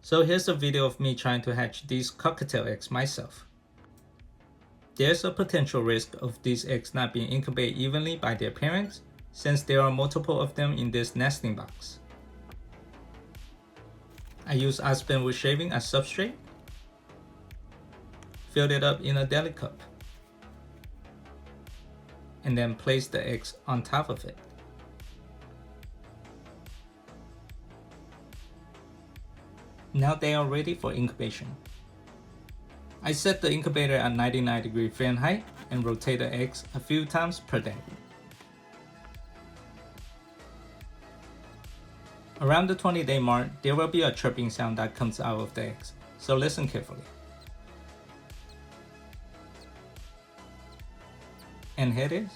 So here's a video of me trying to hatch these cockatiel eggs myself. There's a potential risk of these eggs not being incubated evenly by their parents, since there are multiple of them in this nesting box. I use aspen wood shaving as substrate, filled it up in a deli cup, and then place the eggs on top of it. Now they are ready for incubation. I set the incubator at 99° Fahrenheit and rotate the eggs a few times per day. Around the 20-day mark, there will be a chirping sound that comes out of the eggs, so listen carefully. And here it is.